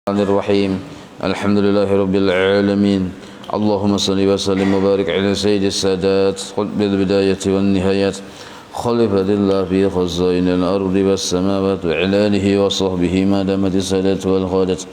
Bismillahirrahmanirrahim. Alhamdulillahirabbil alamin. Allahumma shalli wa sallim wa barik ala sayyidis sadat qutbil bidayati wan nihayat khalifatillah fi khazainil ardi was samawati wa ala alihi wa sahbihi ma damatis salatu wal ghadat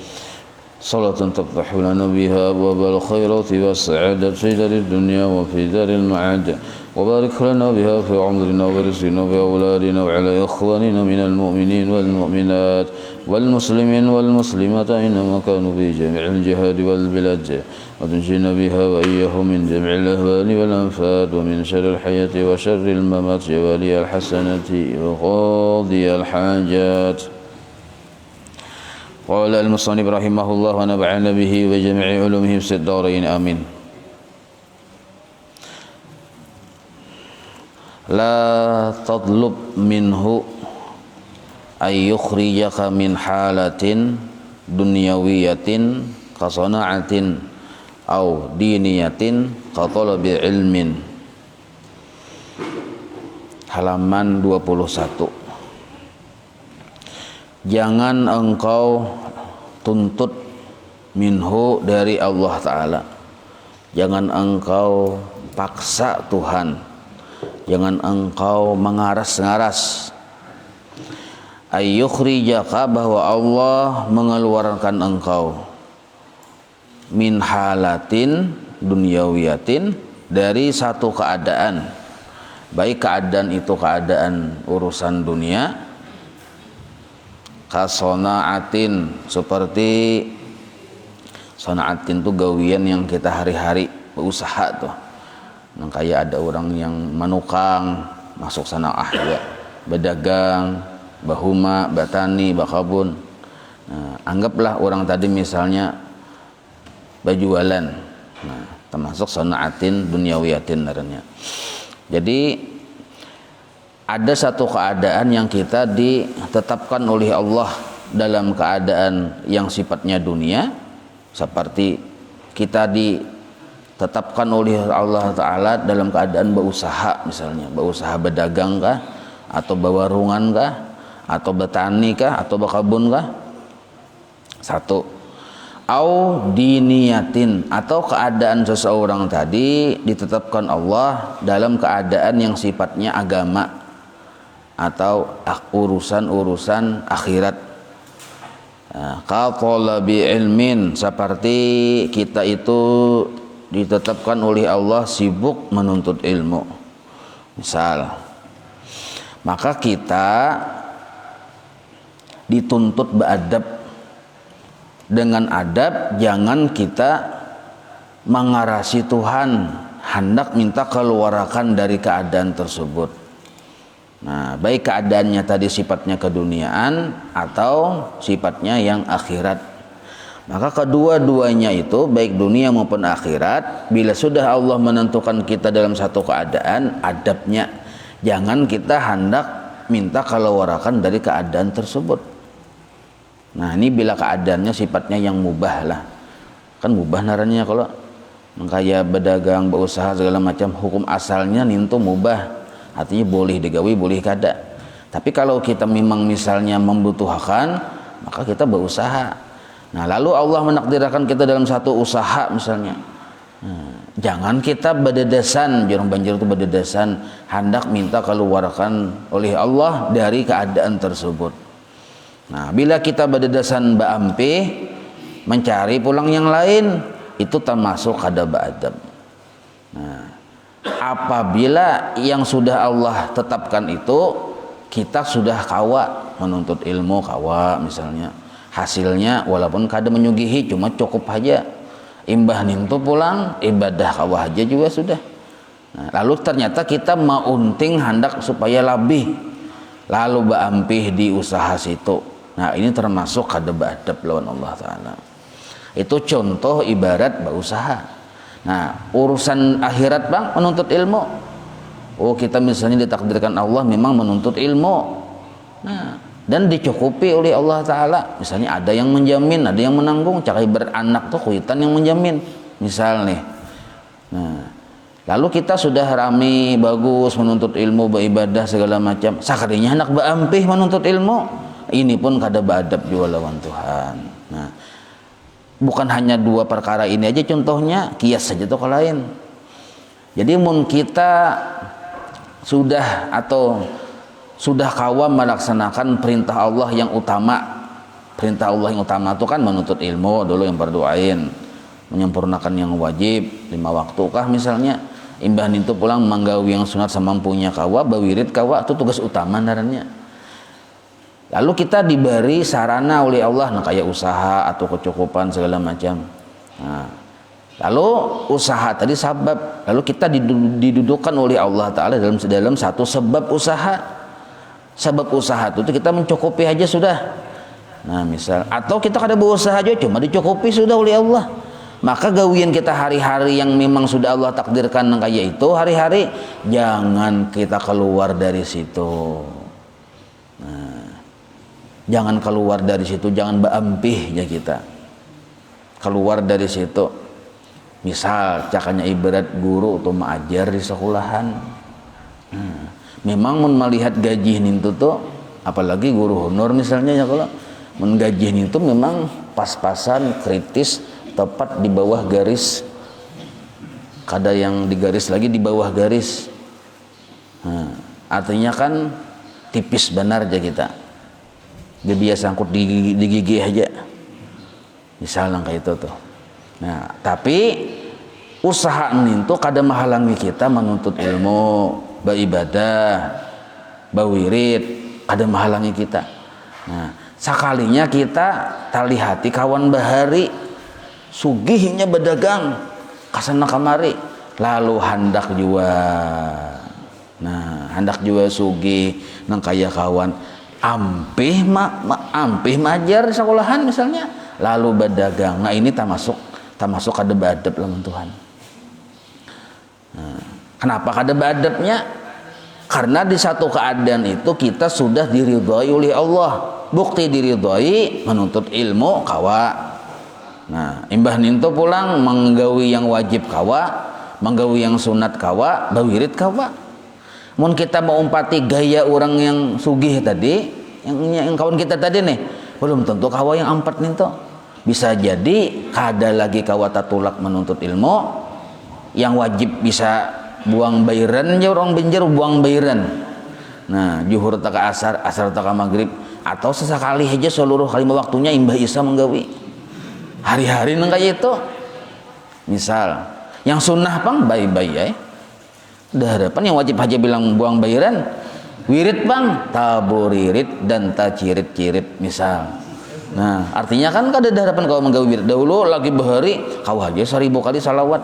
salatan taftahu lana biha abwabal khairati was sa'adati fi darid dunya wa fi daril ma'ad wa barik lana biha fi umrina wa rizqina wa awladina wa ala ikhwanina minal mu'minin wal mu'minat والمسلمين والمسلمات أينما كانوا في جميع الجهاد والبلاد وتنجينا بها وإياهم من جميع الأهوال والأنفاد ومن شر الحياة وشر الممات ولي الحسنة وقاضي الحاجات. قال المصنف رحمه الله ونفعنا به وجميع علومه في الدارين آمين. لا تطلب منه ay yukhrijaka min halatin dunyawiyatin kasana'atin au diniyatin katalabi ilmin. Halaman 21. Jangan engkau tuntut minhu dari Allah Ta'ala, jangan engkau paksa Tuhan, jangan engkau mengaras-ngaras. Ayyukhrijaka, bahwa Allah mengeluarkan engkau, min halatin dunyawiyatin, dari satu keadaan, baik keadaan itu keadaan urusan dunia, kasonaatin, seperti sonaatin itu gawian yang kita hari-hari berusaha tuh. Nah, kayak ada orang yang menukang, masuk sanaah juga, berdagang, bahuma, batani, bakabun. Nah, anggaplah orang tadi misalnya berjualan. Nah, termasuk sanaatin dunyawiyatin namanya. Jadi ada satu keadaan yang kita ditetapkan oleh Allah dalam keadaan yang sifatnya dunia, seperti kita ditetapkan oleh Allah Ta'ala dalam keadaan berusaha, misalnya berusaha berdagang kah, atau berwarungan kah, atau bertani kah, atau berkebun kah. Satu. Au diniyatin, atau keadaan seseorang tadi ditetapkan Allah dalam keadaan yang sifatnya agama atau urusan-urusan akhirat. Qatalabi ilmin, seperti kita itu ditetapkan oleh Allah sibuk menuntut ilmu. Misal, maka kita dituntut beradab. Dengan adab jangan kita mengarasi Tuhan, hendak minta keluarkan dari keadaan tersebut. Nah, baik keadaannya tadi sifatnya keduniaan atau sifatnya yang akhirat. Maka kedua-duanya itu, baik dunia maupun akhirat, bila sudah Allah menentukan kita dalam satu keadaan, adabnya jangan kita hendak minta keluarkan dari keadaan tersebut. Nah, ini bila keadaannya sifatnya yang mubah lah. Kan mubah naranya kalau kayak berdagang, berusaha segala macam, hukum asalnya nintu mubah. Artinya boleh digawi, boleh kada. Tapi kalau kita memang misalnya membutuhkan, maka kita berusaha. Nah, lalu Allah menakdirkan kita dalam satu usaha misalnya. Jangan kita berdedesan, jurang banjir itu berdedesan, hendak minta keluarkan oleh Allah dari keadaan tersebut. Nah, bila kita berdedesan ba'ampi, mencari pulang yang lain, itu termasuk kada ba'adab. Nah, apabila yang sudah Allah tetapkan itu, kita sudah kawa menuntut ilmu, kawa misalnya, hasilnya walaupun kada menyugihi, cuma cukup aja, imbah nintu pulang, ibadah kawa aja juga sudah. Nah, lalu ternyata kita maunting hendak supaya lebih, lalu ba'ampih di usaha situ. Nah, ini termasuk kada ba'adab lawan Allah Ta'ala. Itu contoh ibarat berusaha. Nah, urusan akhirat bang, menuntut ilmu. Oh, kita misalnya ditakdirkan Allah memang menuntut ilmu. Nah, dan dicukupi oleh Allah Ta'ala. Misalnya ada yang menjamin, ada yang menanggung. Cakai beranak tuh kuitan yang menjamin. Misal nih. Nah, lalu kita sudah rame, bagus menuntut ilmu, beribadah segala macam. Sakarinya hendak baampih menuntut ilmu. Ini pun kada beadab juga lawan Tuhan. Nah, bukan hanya dua perkara ini aja contohnya, kias saja tuh kalau lain. Jadi mun kita sudah kawa melaksanakan perintah Allah yang utama. Perintah Allah yang utama itu kan menuntut ilmu dulu yang berdoain, menyempurnakan yang wajib 5 waktu kah misalnya, imbah itu pulang manggawi yang sunat semampunya kawa, bawirid kawa, itu tugas utama narannya. Lalu kita diberi sarana oleh Allah, nah kayak usaha atau kecukupan segala macam. Nah, lalu usaha tadi sabab, lalu kita didudukan oleh Allah Ta'ala dalam satu sebab usaha. Sebab usaha itu kita mencukupi aja sudah. Nah misal, atau kita kada berusaha aja cuma dicukupi sudah oleh Allah. Maka gawian kita hari-hari yang memang sudah Allah takdirkan kayak itu hari-hari, jangan kita keluar dari situ. Nah, jangan keluar dari situ, jangan baampih ya kita keluar dari situ. Misal cakanya ibarat guru atau mengajar di sekolahan, memang melihat gaji itu tuh, apalagi guru honor misalnya ya, kalau menggaji itu memang pas-pasan kritis, tepat di bawah garis, kada yang di garis lagi di bawah garis. Nah, artinya kan tipis benar aja kita. Dia biasa angkut di gigi aja, misalnya kayak itu tuh. Nah, tapi usaha itu kada menghalangi kita menuntut ilmu, beribadah, berwirid, kada menghalangi kita. Nah, sakalinya kita tali hati kawan bahari, sugihnya berdagang kasana kamari, lalu hendak jua. Nah, hendak jua sugih nang kaya kawan, ampih majar di sekolahan misalnya, lalu berdagang. Nah, ini termasuk kada beadab lamun Tuhan. Nah, kenapa kada beadabnya? Karena di satu keadaan itu kita sudah diridhoi oleh Allah. Bukti diridhoi menuntut ilmu kawa. Nah, imbah ninto pulang menggawi yang wajib kawa, menggawi yang sunat kawa, bawirid kawa. Mun kita mau umpati gaya orang yang sugih tadi, yang kawan kita tadi nih, belum tentu kawa yang 4 ninto. Bisa jadi kada lagi kawa tatulak menuntut ilmu, yang wajib bisa buang bayaran ya orang benjer buang bayaran. Nah, juhur taka asar, asar taka maghrib, atau sesekali aja seluruh kali waktunya imbah isa menggawi. Hari-hari nang kayak itu. Misal, yang sunnah pang bayi-bayi ya. Dah harapan yang wajib aja bilang buang bayaran. Wirid bang, taburirid dan tacirit-cirit misal. Nah, artinya kan kada ada harapan kau menggawi wirid. Dahulu lagi bahari kau aja 1000 kali salawat.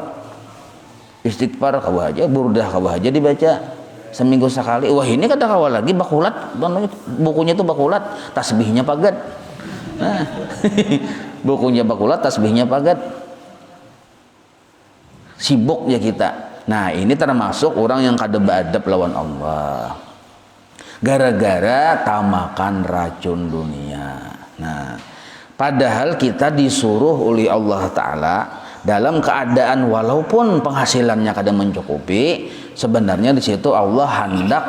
Istighfar kau aja, burdah kau aja dibaca seminggu sekali. Wah, ini kada kau lagi bakulat, bukunya tuh bakulat, tasbihnya pagat. Nah, bukunya bakulat, tasbihnya pagat. Sibuk ya kita. Nah, ini termasuk orang yang kada beadab lawan Allah. Gara-gara tamakan racun dunia. Nah, padahal kita disuruh oleh Allah Ta'ala dalam keadaan walaupun penghasilannya kadang mencukupi, sebenarnya di situ Allah hendak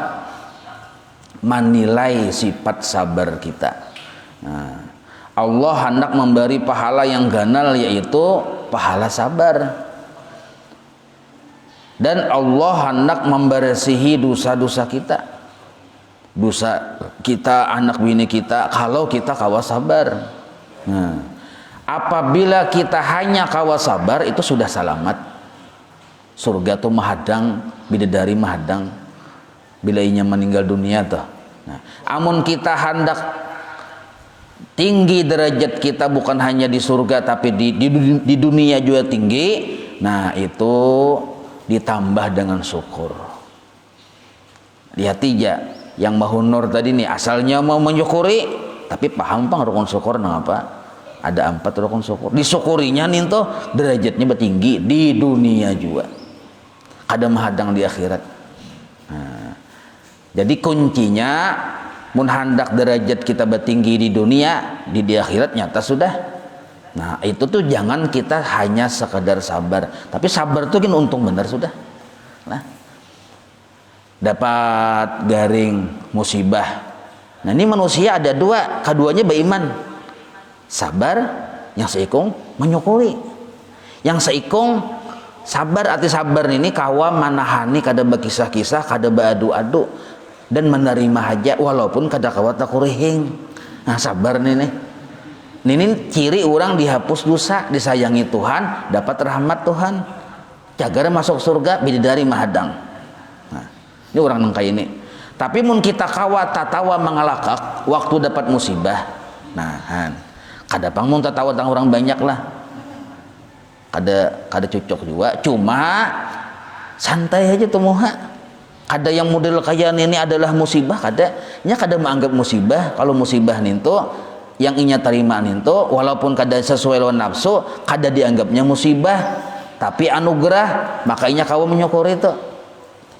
menilai sifat sabar kita. Nah, Allah hendak memberi pahala yang ganal, yaitu pahala sabar. Dan Allah hendak membersihi dosa-dosa kita, dosa kita, anak bini kita, kalau kita kawa sabar. Nah, apabila kita hanya kawa sabar, itu sudah selamat. Surga tuh mahadang, bidadari mahadang bila inya meninggal dunia tuh. Nah, amun kita hendak tinggi derajat kita bukan hanya di surga tapi di dunia juga tinggi. Nah, itu ditambah dengan syukur. Lihat aja yang mahunur tadi nih, asalnya mau menyukuri tapi paham pang rukun syukur nang apa? Ada 4 rukun syukur. Disyukurinya nih tuh derajatnya bertinggi di dunia juga. Ada mahadang di akhirat. Nah, jadi kuncinya mun hendak derajat kita bertinggi di dunia, di akhirat nyata sudah. Nah, itu tuh jangan kita hanya sekedar sabar, tapi sabar tuh kan untung benar sudah. Nah, dapat garing musibah. Nah, ini manusia ada 2, keduanya beriman. Sabar, yang seikung menyukuri, yang seikung sabar. Arti sabar ini kawa manahani kada bakisah-kisah, kada baadu-adu, dan menerima haja walaupun kada kawa takurihing. Nah sabar nih ciri orang dihapus dosa, disayangi Tuhan, dapat rahmat Tuhan, jagar masuk surga, bidadari mahadang. Nah ini orang nangka ini. Tapi mun kita kawa tatawa mengalakak waktu dapat musibah, nah kada pang mun tatawa tang orang banyak lah, kada cocok juga. Cuma santai aja tuh moha. Kada yang model kayak ini adalah musibah, kada menganggap musibah. Kalau musibah nintu yang inya terima nintu walaupun kada sesuai lawan nafsu, kada dianggapnya musibah tapi anugerah, makanya kawa menyukuri itu.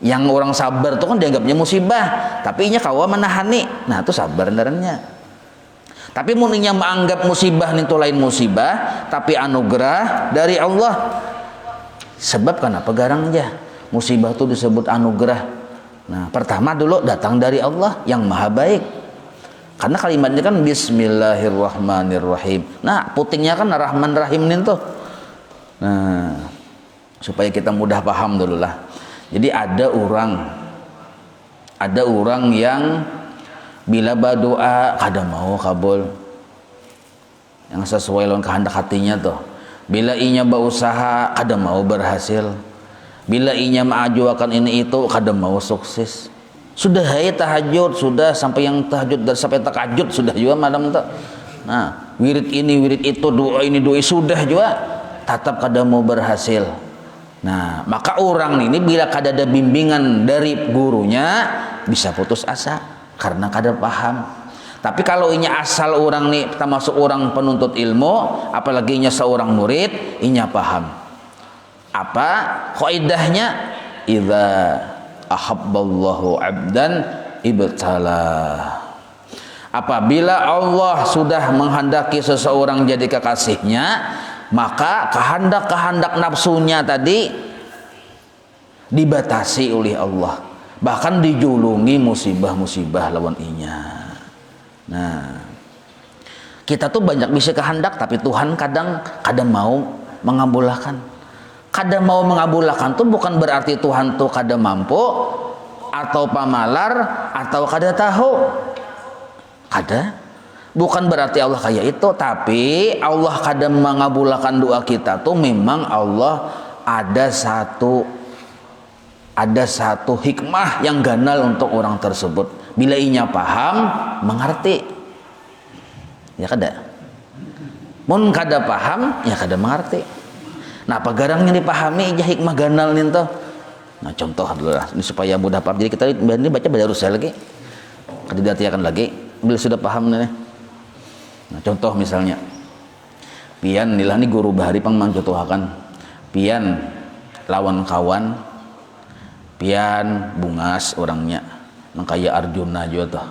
Yang orang sabar itu kan dianggapnya musibah, tapi inya kawa menahani. Nah itu sabar benerannya. Tapi muninya menganggap musibah itu lain musibah, tapi anugerah dari Allah. Sebab kenapa garang aja musibah itu disebut anugerah. Nah pertama dulu datang dari Allah yang maha baik. Karena kalimatnya kan Bismillahirrahmanirrahim. Nah putingnya kan Rahman Rahim itu. Nah supaya kita mudah paham dulu lah. Jadi ada orang yang bila berdoa kada mau kabul, yang sesuai dengan kehendak hatinya tuh. Bila inya berusaha kada mau berhasil, bila inya mengajukan ini itu kada mau sukses. Sudah hai tahajud, sudah sampai yang tahajud dan sampai takajud sudah juga malam tuh. Nah wirid ini wirid itu, doa ini doa sudah juga, tetap kada mau berhasil. Nah maka orang ini bila kada ada bimbingan dari gurunya bisa putus asa karena kada paham. Tapi kalau inya asal orang nih termasuk orang penuntut ilmu, apalagi inya seorang murid, inya paham apa kaidahnya, idza ahabballahu abdan ibtalah. Apabila Allah sudah menghendaki seseorang jadi kekasihnya, maka kehendak-kehendak nafsunya tadi dibatasi oleh Allah, bahkan dijulungi musibah-musibah lawan inya. Nah kita tuh banyak bisa kehendak, tapi Tuhan kadang mau mengabulkan. Kada mau mengabulkan tuh bukan berarti Tuhan tuh kada mampu atau pamalar atau kada tahu. Kada, bukan berarti Allah kayak itu, tapi Allah kadang mengabulkan doa kita tuh memang Allah ada satu hikmah yang ganal untuk orang tersebut. Bila inya paham, mengerti, ya kada. Mun kada paham, ya kada mengerti. Nah apa garang yang dipahami ija hikmah ganal nih tuh. Nah contoh dulu lah, ini supaya mudah paham. Jadi kita ini baca badarusnya lagi, kada diartikan lagi. Bila sudah paham nih. Nah contoh misalnya pian nilah nih guru bahari pang mangcontohakan pian lawan kawan, pian bungas orangnya nang kaya Arjuna juga tuh.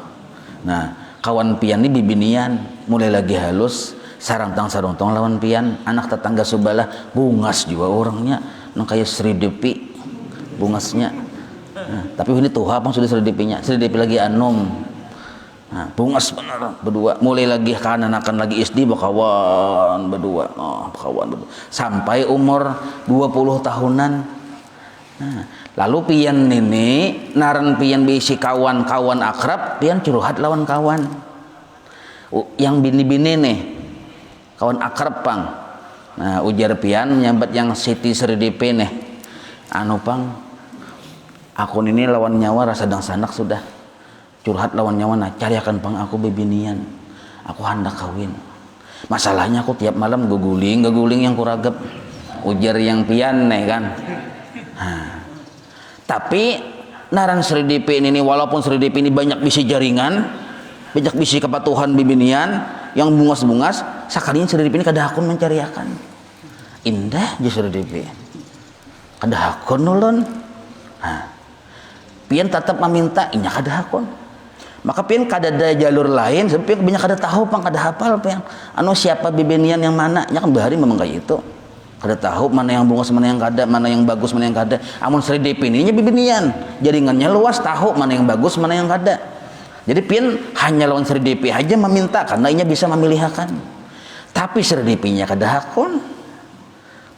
Nah kawan pian ini bibinian mulai lagi halus sarantang lawan pian, anak tetangga sebelah bungas juga orangnya nang kaya Sri Devi bungasnya. Nah, tapi ini tuh apa sudah Sri Devinya, Sri Devi lagi anom. Nah, bungas benar berdua, mulai lagi kanan-kanan lagi SD bakawan berdua, sampai umur 20 tahunan. Nah, lalu pian ini naran pian bisi kawan-kawan akrab, pian curhat lawan kawan. Yang bini-bini nih, kawan akrab pang. Nah, ujar pian nyambat yang Siti Sri Devi nih. Anu pang, aku ini lawan nyawa rasa dang sanak sudah. Curhat lawan nyawa, nah cariakan pang aku bebinian, aku hendak kawin. Masalahnya aku tiap malam geguling yang kuragap, ujar yang pian nih kan. Nah, tapi naran Sri Devi ini walaupun Sri Devi ini banyak bisi jaringan, banyak bisi kepatuhan bebinian yang bungas-bungas, sakalinya Sri Devi ini kada hakun mencariakan. Indah je Sri Devi, kada hakun ulun. Nah, pian tetap meminta, inya kada hakun. Maka pian kada ada jalur lain, sebab pian banyak kada tahu pang kada hafal pian. Anu siapa bibinian yang mana? Nya kan bahari memang kayak itu. Kada tahu mana yang bungas, mana yang kada, mana yang bagus, mana yang kada. Amun Sri Devi ini nya bibinian, jaringannya luas, tahu mana yang bagus, mana yang kada. Jadi pian hanya lawan Sri Devi aja meminta karena inya bisa memilihkan. Tapi serdipinya kada hakun.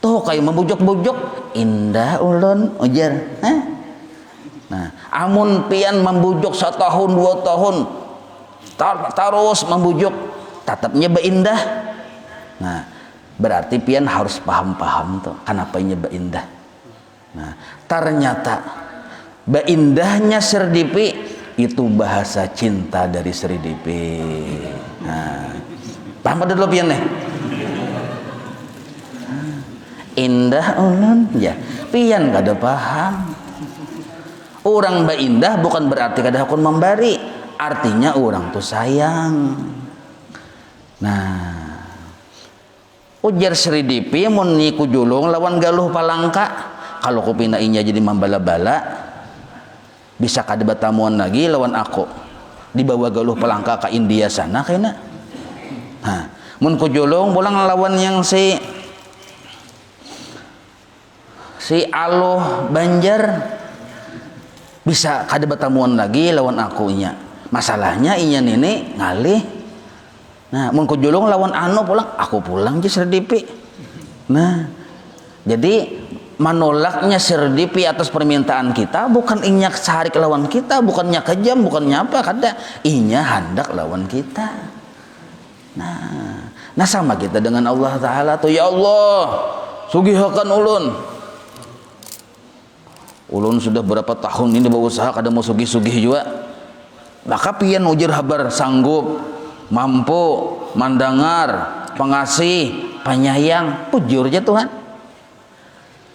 Tuh kayak membujuk-bujuk indah ulun ujar. Nah, amun pian membujuk 1 tahun 2 tahun terus membujuk tetapnya beindah. Nah, berarti pian harus paham-paham tuh kenapa ini beindah. Nah, ternyata beindahnya serdipi itu bahasa cinta dari serdipi. Nah, paham ada dulu pian nih? Indah ulun ya pian kada paham. Orang beindah bukan berarti kada hakun memberi, artinya orang tuh sayang. Nah, ujar serdipi mun niku julung lawan galuh palangka, kalau ku pindahinya jadi membala-bala bisa kada batamuan lagi lawan aku dibawa galuh palangka ke India sana kayaknya. Nah, mun ku julung pulang lawan yang si Aloh Banjar bisa kada batamuan lagi lawan aku inya. Masalahnya inya nini ngalih. Nah, mun ku julung lawan anu pulang, aku pulang je serdipi. Nah, jadi menolaknya serdipi atas permintaan kita bukan inya sehari lawan kita, bukannya kejam, bukannya apa, kada inya hendak lawan kita. Nah sama kita dengan Allah Ta'ala tuh, ya Allah sugihakan ulun sudah berapa tahun ini berusaha kada mau sugih-sugih juga, maka pian ujar habar sanggup, mampu, mandangar, pengasih, penyayang, pujur aja Tuhan.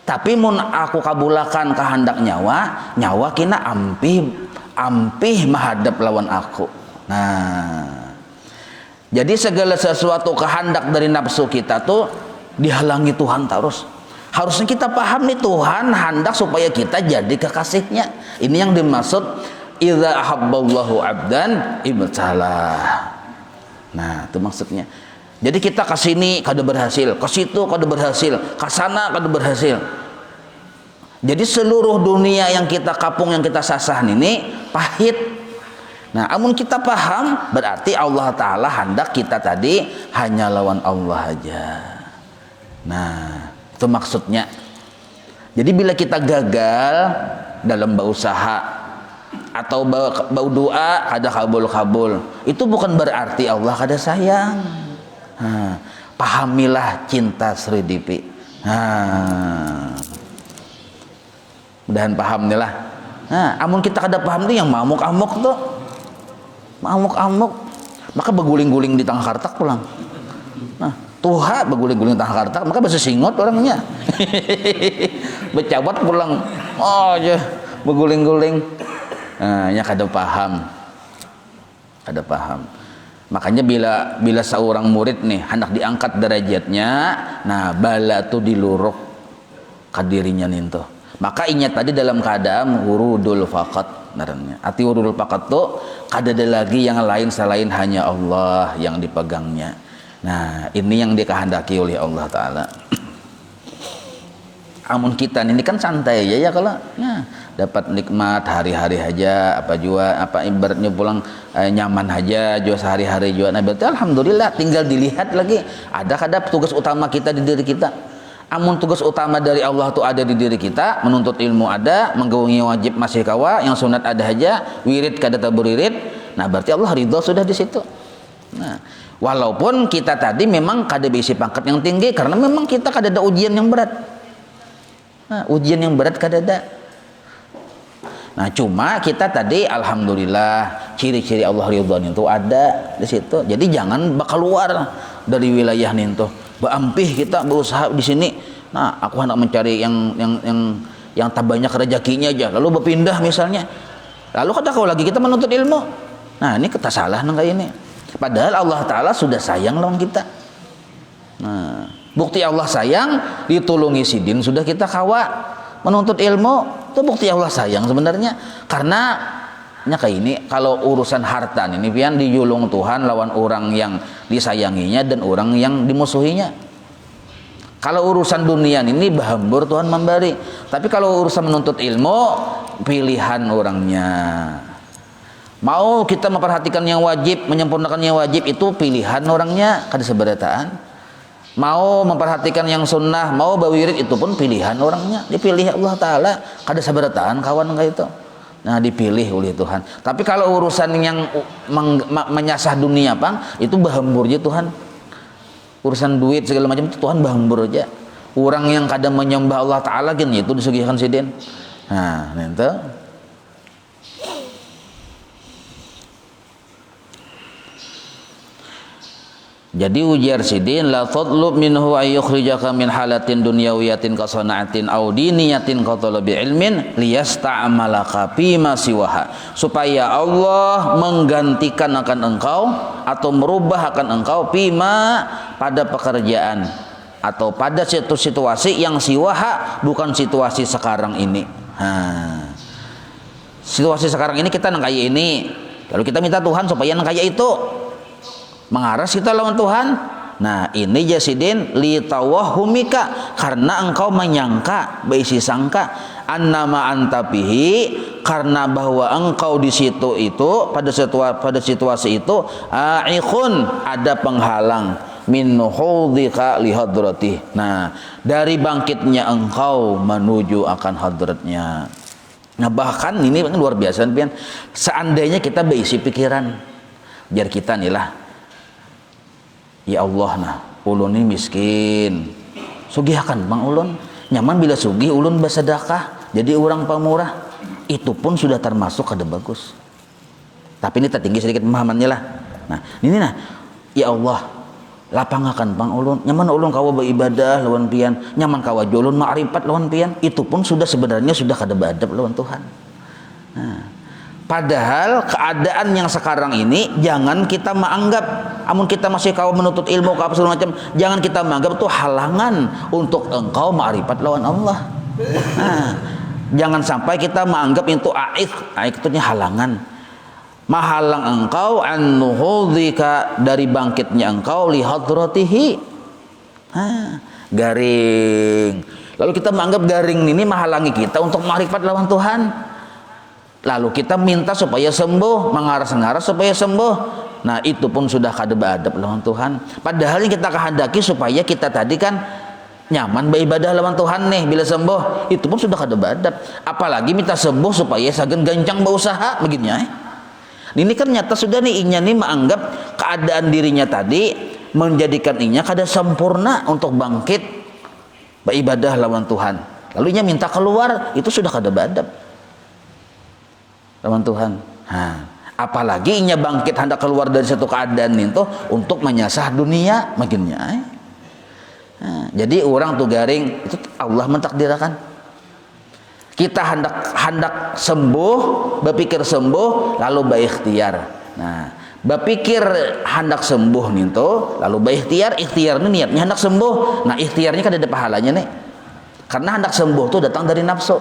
Tapi mun aku kabulakan kehendak nyawa kina ampih menghadap lawan aku. Nah, jadi segala sesuatu kehendak dari nafsu kita tuh dihalangi Tuhan terus. Harusnya kita paham nih, Tuhan hendak supaya kita jadi kekasihnya. Ini yang dimaksud idza ahabballahu abdan ibtalah. Nah, itu maksudnya. Jadi kita ke sini kada berhasil, ke situ kada berhasil, ke sana kada berhasil. Jadi seluruh dunia yang kita kapung, yang kita sasah ini pahit. Nah, amun kita paham berarti Allah Ta'ala hendak kita tadi hanya lawan Allah aja. Nah, itu maksudnya. Jadi bila kita gagal dalam berusaha atau bau doa kada kabul, itu bukan berarti Allah kada sayang. Nah, pahamilah cinta serdipi. Nah, mudahan paham nih lah. Nah, amun kita kada paham tuh yang mamuk-amuk tuh, mamuk-amuk, maka beguling-guling di tengah kartak pulang. Nah, tuha beguling-guling tengah kartak, maka bahasa singot orangnya. Bercabat pulang, oh aja beguling-guling. Nah, nya kada paham, kada paham. Makanya bila seorang murid nih hendak diangkat derajatnya, nah bala tuh diluruk kadirinya ninto. Maka ingat tadi dalam keadaan wurudul faqat naranya. Arti wurudul faqat tuh kada ada lagi yang lain selain hanya Allah yang dipegangnya. Nah, ini yang dikehendaki oleh Allah Ta'ala. Amun kita ini kan santai ya kalau dapat nikmat hari-hari aja, apa juga apa ibaratnya pulang nyaman aja juga sehari-hari juga. Nah, berarti alhamdulillah, tinggal dilihat lagi ada kada tugas utama kita di diri kita. Amun tugas utama dari Allah tuh ada di diri kita, menuntut ilmu ada, menggaungi wajib masih kawa, yang sunat ada aja, wirid kada taburirid. Nah, berarti Allah ridho sudah di situ. Nah, walaupun kita tadi memang kada bisi pangkat yang tinggi karena memang kita kada ada ujian yang berat. Nah, ujian yang berat kada ada. Nah, cuma kita tadi alhamdulillah ciri-ciri Allah ridho itu ada di situ. Jadi jangan bakal keluar dari wilayah nintu. Baampih kita berusaha di sini. Nah, aku hendak mencari yang tak banyak rezekinya aja. Lalu berpindah misalnya. Lalu kata kau lagi kita menuntut ilmu. Nah, ini kita salah nang kayak ini. Padahal Allah Ta'ala sudah sayang lawan kita. Nah, bukti Allah sayang ditulungi sidin sudah kita kawa menuntut ilmu, itu bukti Allah sayang sebenarnya. Karena kayak ini kalau urusan harta ini pian dijulung Tuhan lawan orang yang disayanginya dan orang yang dimusuhinya. Kalau urusan dunia ini bahambur Tuhan memberi, tapi kalau urusan menuntut ilmu pilihan orangnya. Mau kita memperhatikan yang wajib, menyempurnakan yang wajib, itu pilihan orangnya kada seberataan. mau memperhatikan yang sunnah, mau bawirid, itu pun pilihan orangnya, dipilih Allah Ta'ala. Kada sabarataan kawan kayak itu, nah dipilih oleh Tuhan. Tapi kalau urusan yang menyasah dunia pang, itu bahambur aja Tuhan. Urusan duit segala macam itu Tuhan bahambur aja. Orang yang kadang menyembah Allah Ta'ala gini itu disugihan sidin. Nah itu. Jadi ujar sidin, la tadlub minhu ay yukhrijaka min halatin dunyawiyatin ka sanaatin aw diniyatin ka talabi ilmin liyasta'malaka fi ma siwaha, supaya Allah menggantikan akan engkau atau merubah akan engkau fima pada pekerjaan atau pada situasi yang siwaha, bukan situasi sekarang ini. Situasi sekarang ini kita nang kaya ini, lalu kita minta Tuhan supaya nang kaya itu, mengaras kita lawan Tuhan. Nah ini jasidin li tawahumika, karena engkau menyangka, berisi sangka, annama antapihi, karena bahwa engkau di situ itu pada situasi itu aikhun, ada penghalang, min nuhudika li hadratih, nah dari bangkitnya engkau menuju akan hadratnya. Nah bahkan ini luar biasa pian, seandainya kita berisi pikiran, biar kita nih lah, ya Allah, nah ulun ini miskin, sugihakan bang ulun, nyaman bila sugih ulun bersedekah jadi orang pemurah, itu pun sudah termasuk kada bagus. Tapi ini tertinggi sedikit pemahamannya lah. Nah ini nah, ya Allah lapangakan bang ulun, nyaman ulun kawa beribadah lawan pian, nyaman kawa ulun ma'rifat lawan pian, itu pun sudah sebenarnya sudah kada beradab lawan Tuhan. Nah, padahal keadaan yang sekarang ini jangan kita menganggap, amun kita masih kau menuntut ilmu apa segala macam, jangan kita menganggap itu halangan untuk engkau ma'rifat lawan Allah. Nah, jangan sampai kita menganggap itu aik itu halangan, mahalang engkau an nuhudika, dari bangkitnya engkau li hadratihi. Garing. Lalu kita menganggap garing ini menghalangi kita untuk ma'rifat lawan Tuhan. Lalu kita minta supaya sembuh, mengaras-ngaras supaya sembuh. Nah itu pun sudah kada beradab lawan Tuhan. Padahal yang kita kehendaki supaya kita tadi kan nyaman beribadah lawan Tuhan nih, bila sembuh itu pun sudah kada beradab. Apalagi minta sembuh supaya sagen gancang berusaha begini. Ini kan nyata sudah nih, inya nih menganggap keadaan dirinya tadi menjadikan inya kada sempurna untuk bangkit beribadah lawan Tuhan. Lalu inya minta keluar, itu sudah kada beradab lawan Tuhan. Apalagi inya bangkit hendak keluar dari satu keadaan itu untuk menyasah dunia makinnya. Jadi orang tuh garing itu Allah mentakdirkan. Kita hendak sembuh, berpikir sembuh, lalu berikhtiar. Nah, berpikir hendak sembuh nih tuh, lalu berikhtiar, ikhtiar ini niatnya hendak sembuh. Nah, ikhtiarnya kan ada pahalanya nih. Karena hendak sembuh tuh datang dari nafsu.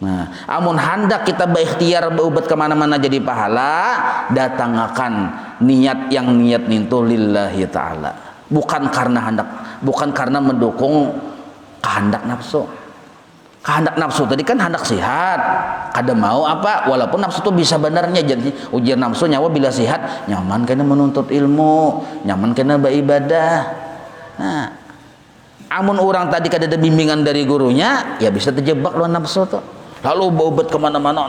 Nah, amun hendak kita berikhtiar berobat kemana-mana jadi pahala, datangkan niat yang niat nih tuh lillahi ta'ala. Bukan karena mendukung kehendak nafsu. Kehendak nafsu tadi kan hendak sehat, kada mau apa, walaupun nafsu itu bisa benarnya. Jadi ujian nafsu nyawa bila sehat, nyaman kena menuntut ilmu, nyaman kena beribadah. Nah, amun orang tadi kada ada bimbingan dari gurunya, ya bisa terjebak lawan nafsu tuh, lalu berobat kemana-mana.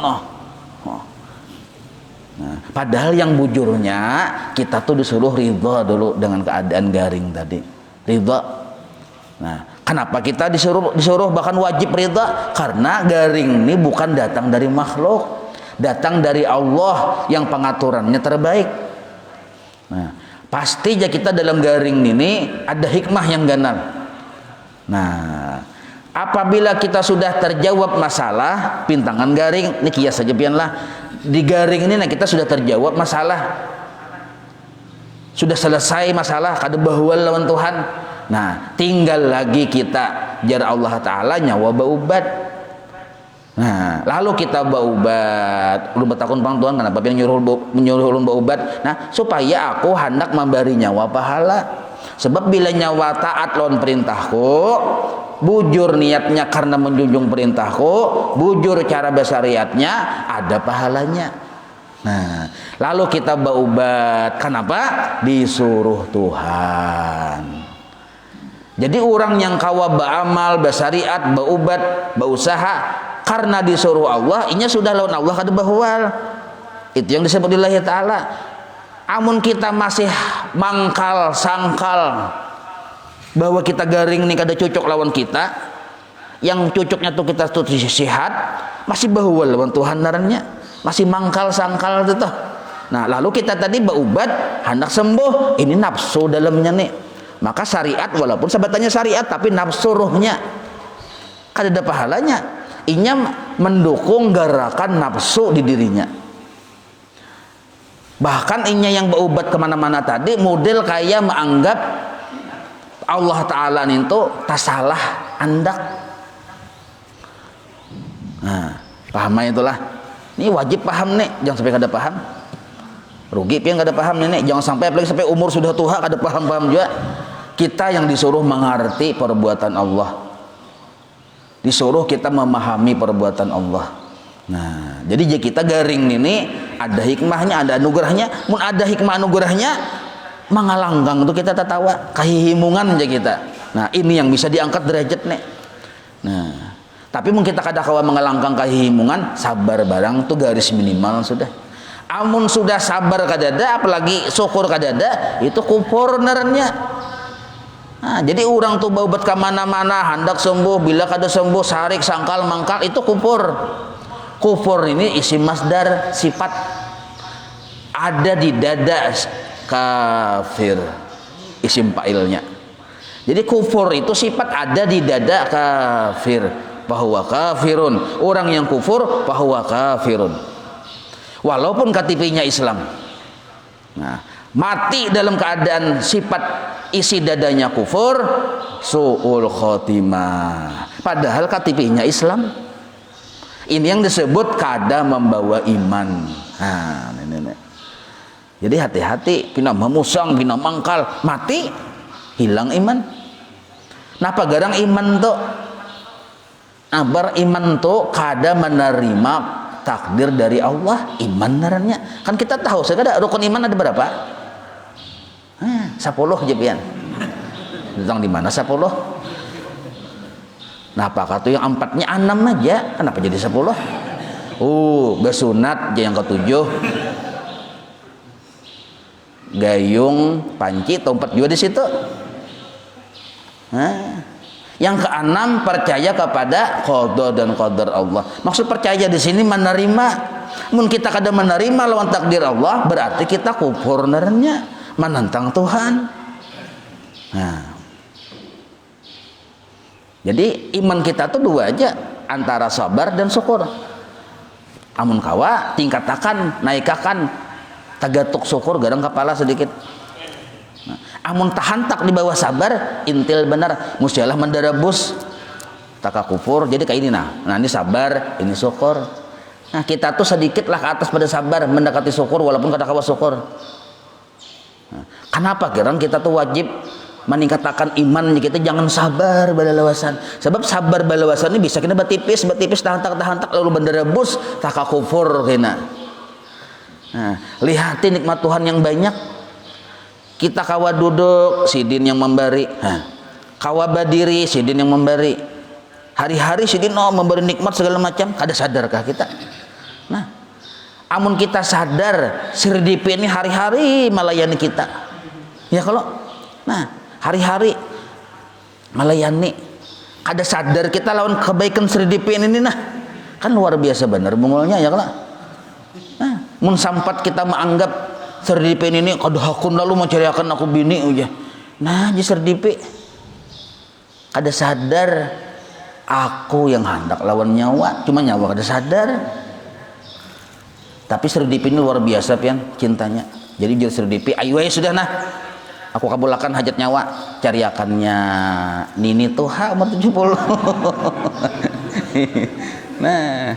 Nah, padahal yang bujurnya kita tuh disuruh ridha dulu dengan keadaan garing tadi, ridha. Nah, kenapa kita disuruh bahkan wajib ridha? Karena garing ini bukan datang dari makhluk, datang dari Allah yang pengaturannya terbaik. Nah, pasti aja kita dalam garing ini ada hikmah yang ganal. Nah, apabila kita sudah terjawab masalah pintangan garing, ini kias saja pianlah, di garing ini nah kita sudah terjawab masalah, sudah selesai masalah, kada bahwal lawan Tuhan. Nah, tinggal lagi kita jar Allah Ta'ala nyawa baubat. Nah, lalu kita baubat. Lu bertakun pang Tuhan, kenapa yang menyuruh ulun baubat? Nah, supaya aku hendak memberi nyawa pahala. Sebab bila nyawa taat lawan perintahku, bujur niatnya karena menjunjung perintahku, bujur cara bersyariatnya, ada pahalanya. Nah, lalu kita baubat. Kenapa? Disuruh Tuhan. Jadi orang yang kawa beramal, bersariat, berubat, berusaha karena disuruh Allah, inya sudah lawan Allah kada bahwal. Itu yang disebut lillahi ta'ala. Amun kita masih mangkal, sangkal bahwa kita garing nih kada cocok lawan kita, yang cocoknya tuh kita tuh sehat, masih bahwal lawan Tuhan narannya, masih mangkal, sangkal itu toh. Nah, lalu kita tadi berubat, hendak sembuh, ini nafsu dalamnya nih. Maka syariat walaupun sebutannya syariat tapi nafsu ruhnya kada ada pahalanya. Inya mendukung gerakan nafsu di dirinya. Bahkan inya yang berubat kemana-mana tadi model kayak menganggap Allah Ta'ala itu tak salah andak. Nah, pahamnya itulah. Ini wajib paham nih, jangan sampai kada paham. Rugi pian kada paham nih, jangan sampai apalagi sampai umur sudah tua kada paham-paham juga. Kita yang disuruh mengerti perbuatan Allah, disuruh kita memahami perbuatan Allah. Nah, jadi jika kita garing ini ada hikmahnya, ada anugerahnya. Mun ada hikmah anugerahnya, mangalanggang tuh kita tertawa, kahihimungan aja kita. Nah, ini yang bisa diangkat derajat nih. Nah, tapi mungkin kita kada kawa mengalanggang kahihimungan, sabar barang tuh garis minimal sudah. Amun sudah sabar kadada, apalagi syukur kadada, itu kufur narannya. Nah, jadi orang tuh baubat kemana-mana hendak sembuh, bila kada sembuh sarik sangkal mangkal, itu kufur. Kufur ini isim masdar, sifat ada di dada kafir, isim fa'ilnya. Jadi kufur itu sifat ada di dada kafir, bahwa kafirun, orang yang kufur bahwa kafirun, walaupun KTP-nya Islam. Nah, mati dalam keadaan sifat isi dadanya kufur, su'ul khotimah, padahal KTP-nya Islam. Ini yang disebut kada membawa iman. Nah, ini. Jadi hati-hati, pina memusang, pina mangkal, mati hilang iman. Napa garang iman tuh? Abar iman tuh kada menerima takdir dari Allah, iman narannya. Kan kita tahu, sekadar rukun iman ada berapa? 10 aja pian. Tentang di mana 10? Nah, apakah tuh yang 4-nya 6 aja? Kenapa jadi 10? Besunat aja yang ke-7. Gayung, panci, tompet juga di situ. Nah, yang ke-6 percaya kepada qada dan qadar Allah. Maksud percaya di sini menerima. Mun kita kada menerima lawan takdir Allah, berarti kita kufur narannya, menentang Tuhan. Nah, jadi iman kita tuh dua aja, antara sabar dan syukur. Amun kawa tingkatakan, naikakan, tagatuk syukur garang kepala sedikit. Nah, amun tahantak di bawah sabar, intil benar, musyalah mendarabus taka kufur. Jadi kayak ini nah ini sabar, ini syukur. Nah, kita tuh sedikit lah ke atas pada sabar, mendekati syukur walaupun kada kawa syukur. Nah, kenapa garang kita tuh wajib meningkatkan iman kita, jangan sabar balalawasan. Sebab sabar balalawasan ini bisa kita batipis tahantak lalu bendarabus taka kufur kena. Nah, lihati nikmat Tuhan yang banyak. Kita kawa duduk, sidin yang memberi. Kawa berdiri, sidin yang memberi. Hari-hari sidin memberi nikmat segala macam. Kada sadarkah kita? Nah, amun kita sadar sirdipi ini hari-hari melayani kita. Ya kalau, nah hari-hari melayani, kada sadar kita lawan kebaikan serdipin ini nah, kan luar biasa benar bungulnya ya kalau. Nah, mun sampat kita menganggap serdipin ini kada hakun lalu mencariakan aku bini aja. Nah, di serdipi kada sadar aku yang hendak lawan nyawa, cuma nyawa kada sadar. Tapi serdipin ini luar biasa pian cintanya. Jadi jadi serdipi ayo sudah nah, aku kabulakan hajat nyawa, cariakannya Nini Tuha umur 70. Nah,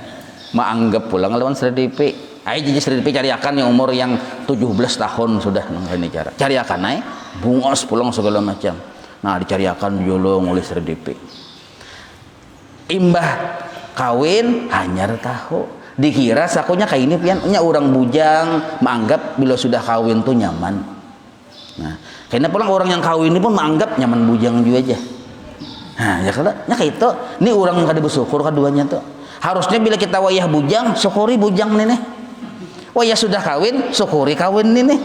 maanggap pulang lawan serdipi. Ayo jadi serdipi cariakan yang umur yang 17 tahun sudah ini cara. Cariakan ay bungos pulang segala macam. Nah, dicariakan jolong oleh serdipi. Imbah kawin hanyar tahu. Dikira sakunya kayak ini pian, nya orang bujang, menganggap bila sudah kawin tuh nyaman. Nah, Karena pulang orang yang kawin ini pun menganggap nyaman bujang juga aja. Nah, ya kalau nya itu, ini orang yang kada bersyukur keduanya tuh. Harusnya bila kita wayah bujang, syukuri bujang ini. Wayah sudah kawin, syukuri kawin ini.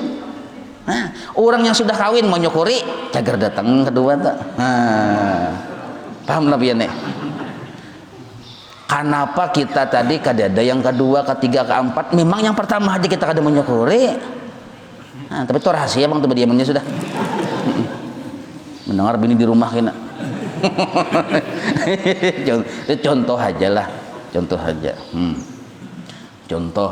Nah, orang yang sudah kawin mau nyukuri, cager datang kedua tuh. Nah, paham lah biar nih. Kenapa kita tadi kadada yang kedua, ketiga, keempat? Memang yang pertama aja kita kada menyukuri. Nah, tapi itu rahasia bang, tuh diamannya sudah. Mendengar bini di rumah kena. Contoh aja lah, contoh aja. Contoh.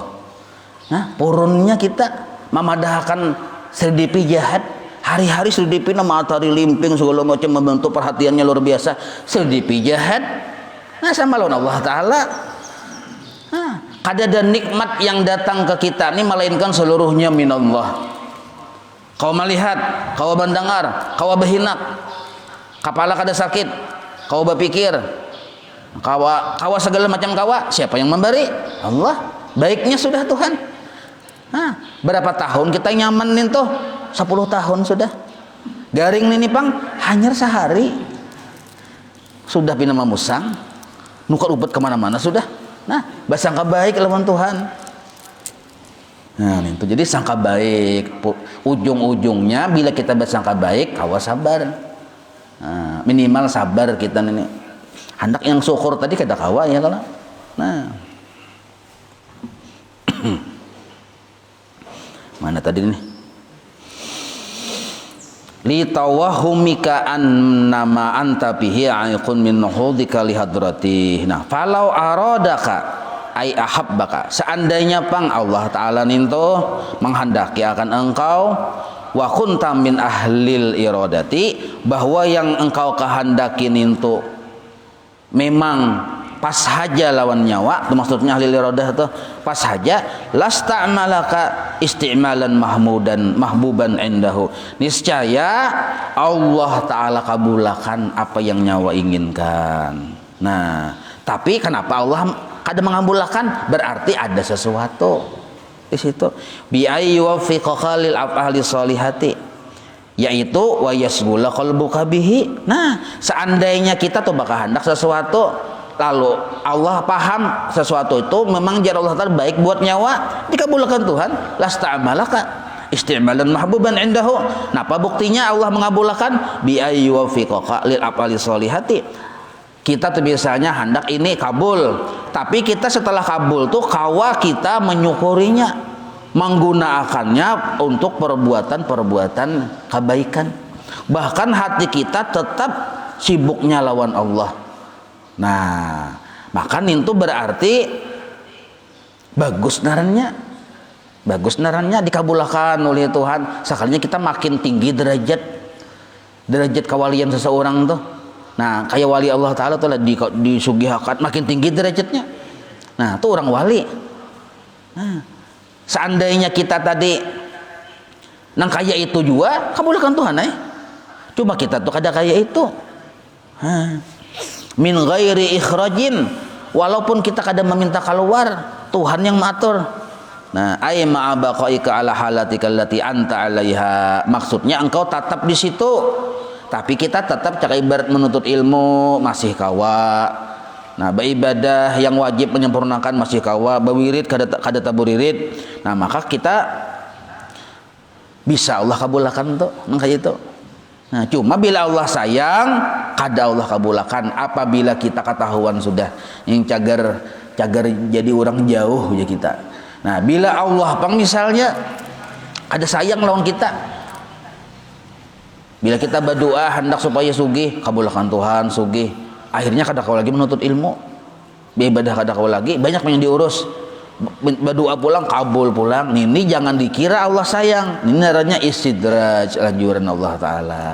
Nah, purunnya kita memadahkan serdipi jahat. Hari-hari serdipi nama matahari limping segala macam membentuk perhatiannya luar biasa. Serdipi jahat. Nah, sama lawan Allah Ta'ala. Nah, kadada nikmat yang datang ke kita ini melainkan seluruhnya minallah. Kau melihat, kau mendengar, kau berhinak, kepala kada sakit, kau berpikir, kawa segala macam kawa, siapa yang memberi? Allah. Baiknya sudah Tuhan. Nah, berapa tahun kita nyamanin tuh? 10 tahun sudah. Garing ini pang hanya sehari sudah pindah memusang, nuker ubet kemana-mana sudah. Nah, bersangka baik lawan Tuhan. Nah, itu jadi sangka baik. Ujung-ujungnya bila kita bersangka baik, kawa sabar. Nah, minimal sabar kita ini. Hendak yang syukur tadi kada kawa ya kalau. Nah. Mana tadi nih? Li tawahumika annama anta bihi aiqun min nuhudika li hadrati. Nah, falau aradaka ai ahabbaka, seandainya pang Allah Ta'ala ninto menghendaki akan engkau wa kunta min ahlil iradati, bahwa yang engkau kehendaki ninto memang pas saja lawan nyawa, itu maksudnya ahlil iradah itu pas saja, lasta'malaka isti'malan mahbuban indahu, niscaya Allah Ta'ala kabulakan apa yang nyawa inginkan. Nah, tapi kenapa Allah kada mengabulkan? Berarti ada sesuatu di situ. Bi ayyuwaffiqaka lil af'ali sholihati, yaitu wa yasghula qalbuka bihi. Nah, seandainya kita tuh bakal hendak sesuatu, lalu Allah paham sesuatu itu memang jar Allah Ta'ala baik buat nyawa, dikabulkan Tuhan. Lasta'malaka isti'malan mahbuban indahu. Nah, apa buktinya Allah mengabulkan? Bi ayyuwaffiqaka lil af'ali sholihati. Kita tuh biasanya hendak ini kabul, tapi kita setelah kabul tuh kawa kita menyukurinya, menggunakannya untuk perbuatan-perbuatan kebaikan. Bahkan hati kita tetap sibuknya lawan Allah. Nah, maka itu berarti bagus narannya dikabulkan oleh Tuhan. Sekalinya kita makin tinggi derajat kawalian seseorang tuh. Nah, kayak wali Allah Ta'ala tuh disugihakan makin tinggi derajatnya. Nah, itu orang wali. Nah, seandainya kita tadi nang kaya itu juga kabulkan Tuhan Cuma kita tuh kada kaya itu. Min ghairi ikhrajin, walaupun kita kada meminta keluar, Tuhan yang mengatur. Nah, ay ma'abaqaika ala halatika allati anta 'alaiha. Maksudnya engkau tetap di situ. Tapi kita tetap cara ibarat menuntut ilmu masih kawa. Nah, beribadah yang wajib menyempurnakan masih kawa, berwirid kada taburirid. Nah, maka kita bisa Allah kabulkan tuh kayak itu. Nah, cuma bila Allah sayang, kada Allah kabulkan apabila kita ketahuan sudah yang cagar jadi orang jauh ya kita. Nah, bila Allah pang misalnya ada sayang lawan kita, bila kita berdoa hendak supaya sugih, kabulkan Tuhan sugih. Akhirnya kada kau lagi menuntut ilmu, beribadah kada kau lagi, banyak yang diurus. Berdoa pulang kabul pulang. Ini jangan dikira Allah sayang. Ini namanya istidraj, lanjuran Allah Ta'ala.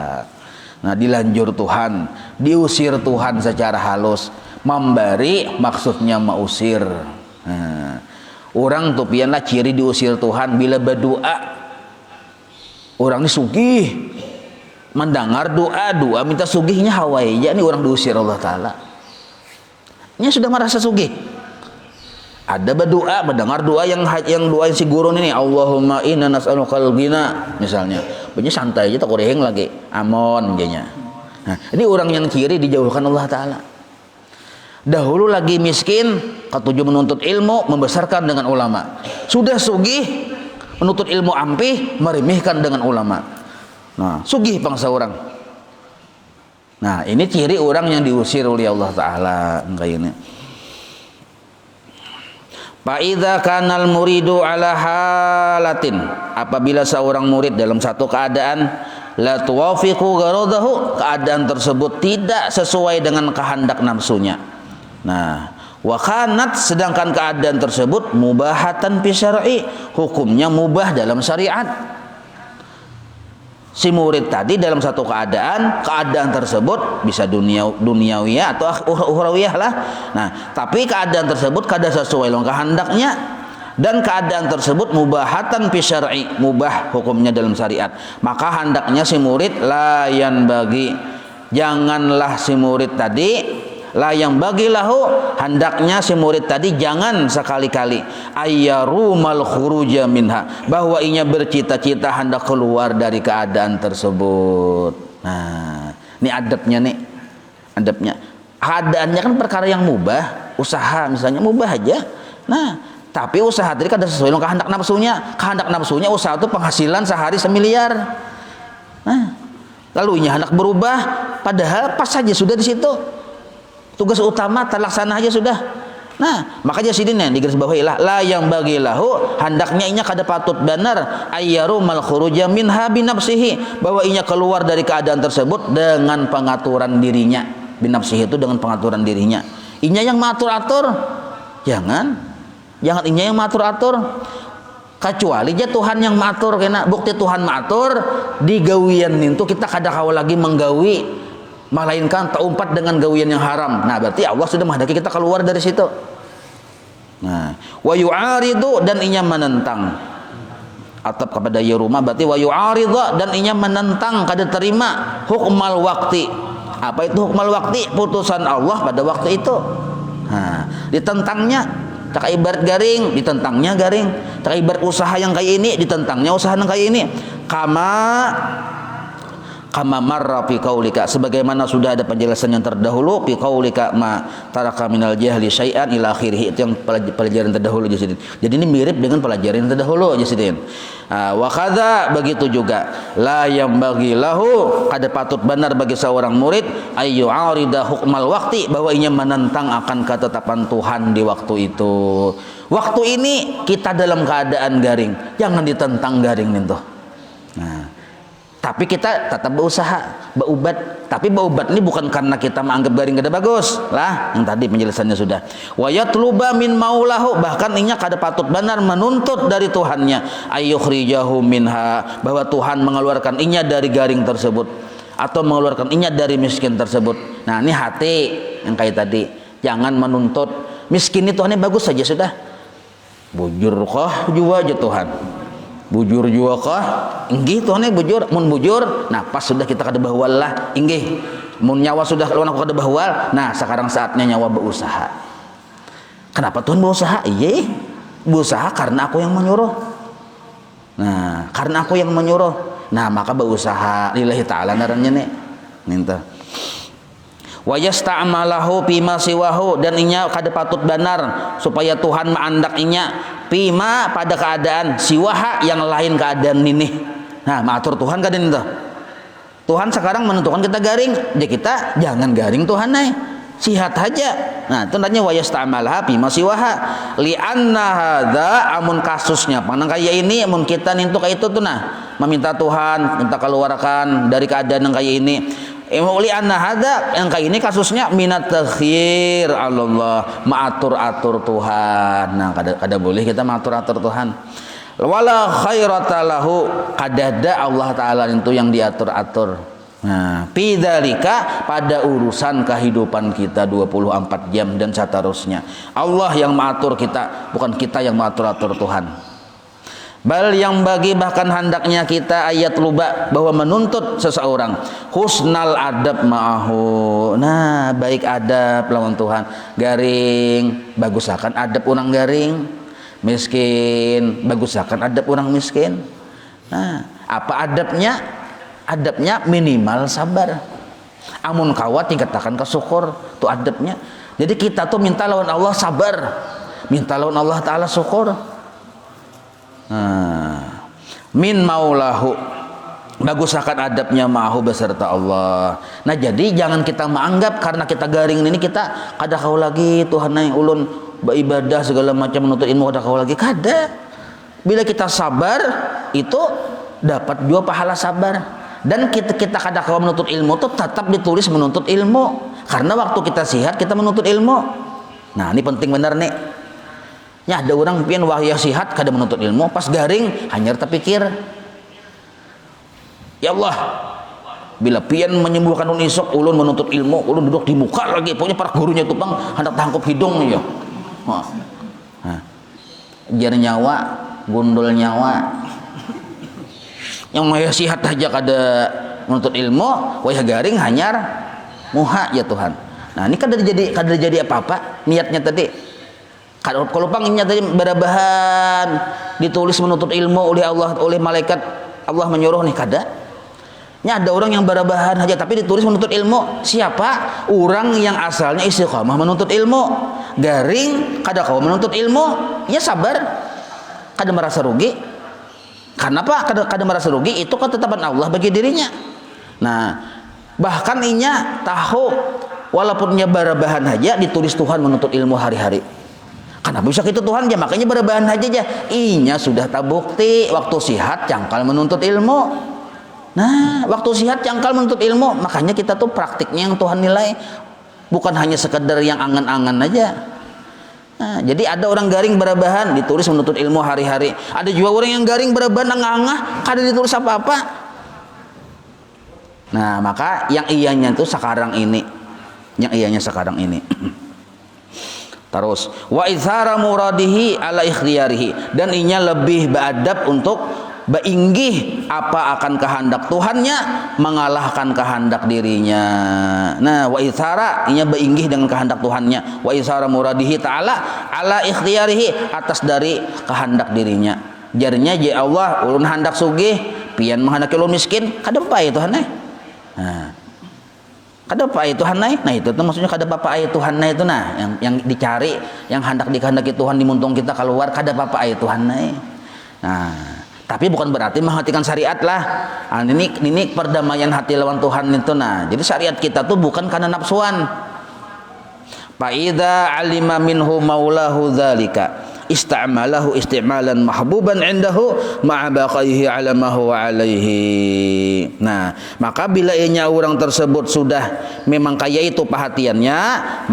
Nah, dilanjur Tuhan, diusir Tuhan secara halus. Memberi maksudnya mengusir. Nah, orang tuh pianlah ciri diusir Tuhan bila berdoa. Orang ini sugih, mendengar doa minta sugihnya hawai, ya ini orang diusir Allah Ta'ala. Ini sudah merasa sugih. Ada berdoa, mendengar doa yang doa si guru ini, Allahumma inna nas'alukal ghina misalnya. Bunyi santai aja tak kurang lagi. Amon jadinya. Nah, ini orang yang ciri dijauhkan Allah Ta'ala. Dahulu lagi miskin, ketujuh menuntut ilmu, membesarkan dengan ulama. Sudah sugih, menuntut ilmu ampih, meremehkan dengan ulama. Nah, sugih bangsa orang. Nah, ini ciri orang yang diusir oleh Allah Ta'ala kayak ini. Fa'idha kanal muridu ala halatin, apabila seorang murid dalam satu keadaan la tuwafiqu gharadahu, keadaan tersebut tidak sesuai dengan kehendak nafsunya. Nah, wa kanat, sedangkan keadaan tersebut mubahatan fi syar'i, hukumnya mubah dalam syariat. Si murid tadi dalam satu keadaan tersebut bisa duniawiyah atau ukhrawiyah lah. Nah, tapi keadaan tersebut kada sesuai dengan kehendaknya, dan keadaan tersebut mubahatan fi syar'i, mubah hukumnya dalam syariat. Maka hendaknya si murid layan bagi, janganlah si murid tadi yang bagi lahu, hendaknya si murid tadi jangan sekali-kali ayyarumal khuruja minha, bahwa inya bercita-cita hendak keluar dari keadaan tersebut. Nah, ini adabnya nih, adabnya. Keadaannya kan perkara yang mubah, usaha misalnya mubah aja. Nah, tapi usaha tadi kada sesuai dengan kehendak nafsunya. Kehendak nafsunya usaha itu penghasilan sehari 1 miliar. Nah, lalu inya hendak berubah, padahal pas saja sudah di situ. Tugas utama terlaksana aja sudah. Nah, makanya sini nih di garis bawahi la yang bagi lahu, hendaknya inya kada patut benar ayyarumal khuruja minha binafsihi, bahwa inya keluar dari keadaan tersebut dengan pengaturan dirinya. Binafsihi itu dengan pengaturan dirinya. Inya yang mengatur-atur. Jangan inya yang mengatur-atur. Kecuali aja Tuhan yang mengatur, kena bukti Tuhan mengatur di gawian itu kita kada kawa lagi menggawi, melainkan terumpat dengan gawian yang haram. Nah, berarti Allah sudah menghendaki kita keluar dari situ. Nah, wa yu'aridu, dan inya menentang. Atap kepada ya rumah berarti wa yu'aridu, dan inya menentang, kada terima hukmal waktu. Apa itu hukmal waktu? Putusan Allah pada waktu itu. Nah, ditentangnya tak ibarat garing, ditentangnya garing. Tak ibarat usaha yang kayak ini, ditentangnya usaha yang kayak ini. Kama marra fi qaulika, sebagaimana sudah ada penjelasan yang terdahulu fi qaulika ma taraka minal jahli syai'an ila akhirih, itu yang pelajaran terdahulu Jasidin. Jadi ini mirip dengan pelajaran terdahulu Jasidin. Wa kadza, begitu juga la yang bagi lahu, kada patut benar bagi seorang murid ayyu arida hukmal waqti, bahwa ia menentang akan ketetapan Tuhan di waktu itu. Waktu ini kita dalam keadaan garing, jangan ditentang garing itu. Nah, tapi kita tetap berusaha, berubat. Tapi berubat ini bukan karena kita menganggap garing kada bagus lah, yang tadi penjelasannya sudah. Wa yatluba min maulahu, bahkan inya kada patut benar menuntut dari Tuhannya ayyukhrijahu minha, bahwa Tuhan mengeluarkan inya dari garing tersebut atau mengeluarkan inya dari miskin tersebut. Nah, ini hati yang kayak tadi, jangan menuntut miskin itu hanya bagus saja sudah. Bujur kah jua aja Tuhan, bujur juga kah inggih Tuhan bujur, mun bujur nah pas sudah kita kada bahwal lah inggih, mun nyawa sudah lawan aku kada bahwal, nah sekarang saatnya nyawa berusaha. Kenapa Tuhan berusaha? Iya, berusaha karena aku yang menyuruh. Nah, karena aku yang menyuruh, nah maka berusaha lillahi ta'ala narannya nih minta. Wa yasta'malahu pima siwahu, dan inya kada patut benar supaya Tuhan maandak inya pima pada keadaan siwaha yang lain keadaan ini. Nah, matur Tuhan kada itu. Tuhan sekarang menentukan kita garing, jadi kita jangan garing Tuhan nih. Sihat aja. Nah, itu tanya wa yasta'malha pima siwaha li anna hadza, amun kasusnya panang kaya ini amun kita nintu kayak itu tuh nah meminta Tuhan minta keluarkan dari keadaan yang kayak ini. Li anna hadza, yang kayak ini kasusnya minat takhir Allah, maatur-atur Tuhan. Nah, kada boleh kita maatur-atur Tuhan. Wala khairata lahu, kadada Allah taala itu yang diatur-atur. Nah, pidzalika, pada urusan kehidupan kita 24 jam dan seterusnya. Allah yang mengatur kita, bukan kita yang mengatur-atur Tuhan. Bal yang bagi bahkan hendaknya kita ayat luba bahwa menuntut seseorang husnal adab ma'ahu. Nah, baik adab lawan Tuhan. Garing bagusakan adab orang garing. Miskin bagusakan adab orang miskin. Nah, apa adabnya? Adabnya minimal sabar. Amun kawat tingkatakan ke syukur, tu adabnya. Jadi kita tuh minta lawan Allah sabar, minta lawan Allah Ta'ala syukur. Nah, min maulahu bagusakan adabnya ma'ahu beserta Allah. Nah, jadi jangan kita menganggap karena kita garing ini kita kada kau lagi Tuhan yang ulun beribadah segala macam menuntut ilmu kada kau lagi, kada. Bila kita sabar itu dapat juga pahala sabar. Dan kita kada kau menuntut ilmu itu tetap ditulis menuntut ilmu karena waktu kita sehat kita menuntut ilmu. Nah, ini penting benar nih. Ya, ada orang pian wahya sihat kada menuntut ilmu, pas garing hanya terpikir ya Allah, bila pian menyembuhkan ulun isok ulun menuntut ilmu, ulun duduk di muka lagi, pokoknya para gurunya itu bang hendak tangkap hidung ya. Jar nyawa gundul nyawa, yang wahya sihat aja kada menuntut ilmu, wahya garing hanyar muha ya Tuhan. Nah, ini kada jadi apa-apa niatnya tadi. Kalau panginnya tadi berabahan ditulis menuntut ilmu oleh Allah, oleh malaikat Allah menyuruh nih kada. Ini ada orang yang berabahan aja tapi ditulis menuntut ilmu. Siapa? Orang yang asalnya istiqamah menuntut ilmu. Garing kada kau menuntut ilmu, ya sabar. Kada merasa rugi. Kenapa kada merasa rugi? Itu ketetapan Allah bagi dirinya. Nah, bahkan inya tahu walaupunnya barabahan aja ditulis Tuhan menuntut ilmu hari-hari. Kenapa bisa gitu Tuhan ya, makanya barabahan aja. Inya sudah terbukti waktu sihat cangkal menuntut ilmu. Nah, waktu sihat cangkal menuntut ilmu, makanya kita tuh praktiknya yang Tuhan nilai, bukan hanya sekedar yang angan-angan aja. Nah, jadi ada orang garing barabahan ditulis menuntut ilmu hari-hari. Ada juga orang yang garing barabahan angah-angah kada ditulis apa-apa. Nah, maka yang iyanya itu sekarang ini, terus wa izhara muradihi ala ikhtiyarihi, dan inya lebih beradab untuk beinggih apa akan kehendak Tuhannya mengalahkan kehendak dirinya. Nah, wa izhara inya beinggih dengan kehendak Tuhannya, wa izhara muradihi ta'ala ala ikhtiyarihi atas dari kehendak dirinya. Jarinya ya Allah ulun hendak sugih pian menghendaki ulun miskin kada bae Tuhan. Nah, kada apa itu Tuhan nah itu tuh maksudnya kada apa itu Tuhan itu nah yang dicari, yang hendak dikehendaki Tuhan dimuntung kita keluar kada apa itu Tuhan nah, tapi bukan berarti menghatikan syariat lah. Nah, ini perdamaian hati lawan Tuhan itu. Nah, jadi syariat kita tuh bukan karena nafsuan. Fa idza alima minhu maulahu dzalika ista'malahu isti'malan mahbuban indahu ma'a baqaihi ala ma huwa alaihi. Nah, maka bila ianya orang tersebut sudah memang kaya itu perhatiannya,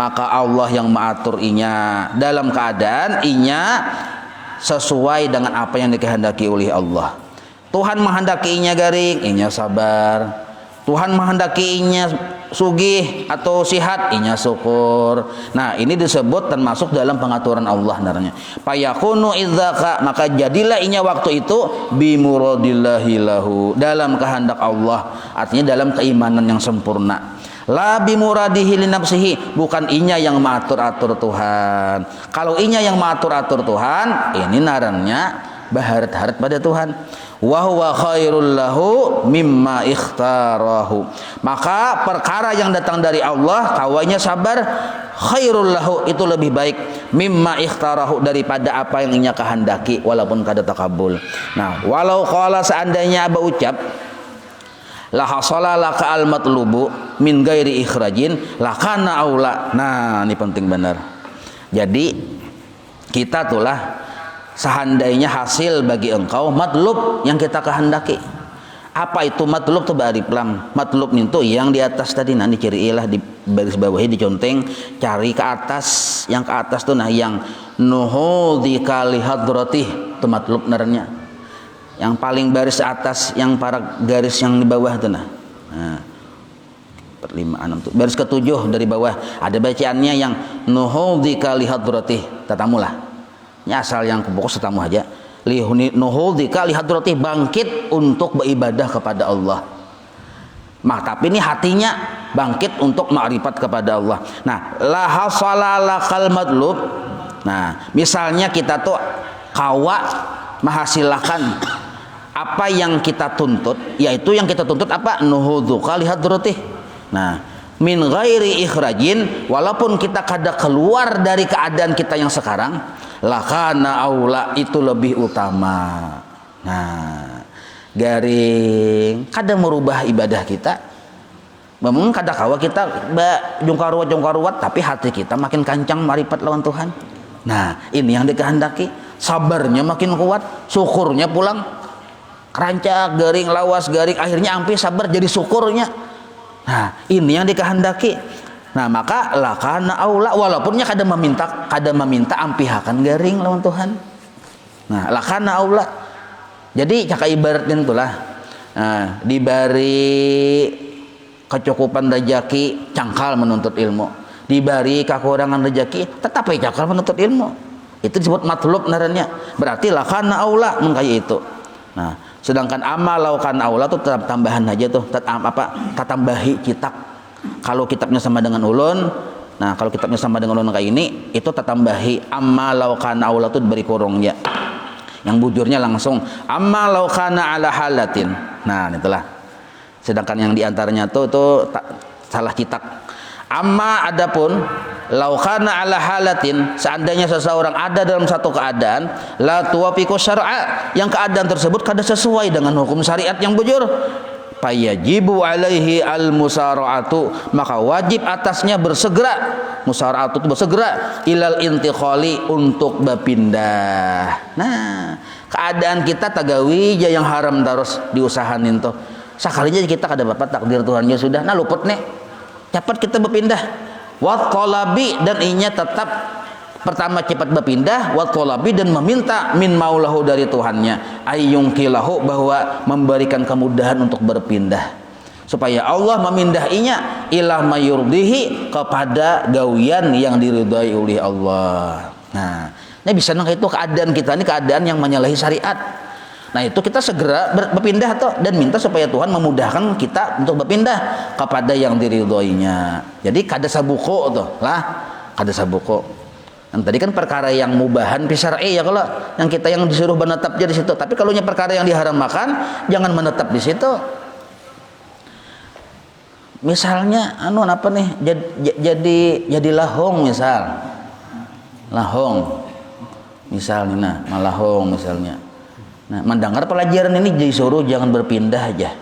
maka Allah yang mengatur inya dalam keadaan inya sesuai dengan apa yang dikehendaki oleh Allah. Tuhan menghendaki inya garing, inya sabar. Tuhan menghendaki inya sugih atau sihat, inya syukur. Nah, ini disebut termasuk dalam pengaturan Allah naranya. Fayakunu idzaka, maka jadilah inya waktu itu bimuradillahi lahu, dalam kehendak Allah, artinya dalam keimanan yang sempurna. La bimuradihi li nafsihi, bukan inya yang mengatur-atur Tuhan. Kalau inya yang mengatur-atur Tuhan, ini narannya baharat-harat pada Tuhan. Wa huwa khairul lahu mimma ikhtarahu, maka perkara yang datang dari Allah kawanya sabar, khairul lahu itu lebih baik, mimma ikhtarahu daripada apa yang inya kehendaki walaupun kada takabul. Nah, walau qala seandainya aba ucap la hasala laka al matlubu min ghairi ikhrajin lakana aula. Nah, ini penting benar. Jadi kita tulah seandainya hasil bagi engkau matlub yang kita kehendaki. Apa itu matlub tuh ba'rif lam. Matlub itu yang di atas tadi, nanti ciriilah di baris bawahi diconteng, cari ke atas. Yang ke atas tuh nah yang nuhudika li hadratih, itu matlub naranya. Yang paling baris atas, yang para garis yang di bawah tuh nah. Nah, 4, 5, 6 tuh. Baris ke-7 dari bawah ada bacaannya yang nuhudika li hadratih, tatamulah. Ini asal yang pokok setamu aja. linuhudika lihadrati, bangkit untuk beribadah kepada Allah. Tapi ini hatinya bangkit untuk ma'rifat kepada Allah. Nah, la hasalalakal madlub. Nah, misalnya kita tuh kawa menghasilkan apa yang kita tuntut, yaitu yang kita tuntut apa? Nuhudzuka lihadrati. Nah, min ghairi ikhrajin, walaupun kita kada keluar dari keadaan kita yang sekarang, lakana aula, itu lebih utama. Nah, garing kada merubah ibadah kita. Memang kada kawa kita jongkaruat tapi hati kita makin kancang marifat lawan Tuhan. Nah, ini yang dikehendaki. Sabarnya makin kuat, syukurnya pulang kerancak, garing, lawas, garing, akhirnya ampi sabar jadi syukurnya. Nah, ini yang dikehendaki. Nah, maka lakana aula, walaupunnya kada meminta ampihakan garing lawan Tuhan. Nah, lakana aula. Jadi caka ibaratnya itulah. Nah, dibari kecukupan rezeki cangkal menuntut ilmu, dibari kekurangan rezeki tetap cangkal menuntut ilmu. Itu disebut matlub narannya. Berarti lakana aula mengkaya itu. Nah, sedangkan amal laukan aula tuh tetap tambahan aja tuh, tetap apa? Tatambahi kitab. Kalau kitabnya sama dengan ulun, nah kalau kitabnya sama dengan ulun kayak ini, itu tatambahi amal laukan aula tuh diberi kurungnya. Yang bujurnya langsung amal laukana ala halatin. Nah, itulah. Sedangkan yang diantaranya tuh itu salah kitab. Amma adapun laukana ala halatin, seandainya seseorang ada dalam satu keadaan la tuwafiqu syar'a, yang keadaan tersebut kada sesuai dengan hukum syariat yang bujur, fayajibu alaihi al musara'atu, maka wajib atasnya bersegera, musara'atu itu bersegera, ilal intiqali, untuk berpindah. Nah, keadaan kita tagawi yang haram terus diusahain tuh. Sekalinya kita kada dapat takdir Tuhannya sudah, nah luput nih. Cepat kita berpindah. Wa talabi, dan inya tetap pertama cepat berpindah, wa talabi, dan meminta min maulahu, dari Tuhannya, ayyungkilahu, bahwa memberikan kemudahan untuk berpindah, supaya Allah memindahinya ila mayurdihi, kepada gawian yang diridhai oleh Allah. Nah, ini bisa nang itu keadaan kita ini keadaan yang menyalahi syariat. Nah, itu kita segera berpindah tuh, dan minta supaya Tuhan memudahkan kita untuk berpindah kepada yang diridhoinya. Jadi kada sabuko tuh lah, kada sabuko. Yang tadi kan perkara yang mubahan fi syar'i ya, kalau yang kita yang disuruh menetap di situ. Tapi kalau perkara yang diharam makan, jangan menetap di situ. Misalnya apa nih, jadi lahong misal. Lahong. Misalnya malahong misalnya. Nah, mendengar pelajaran ini disuruh jangan berpindah aja.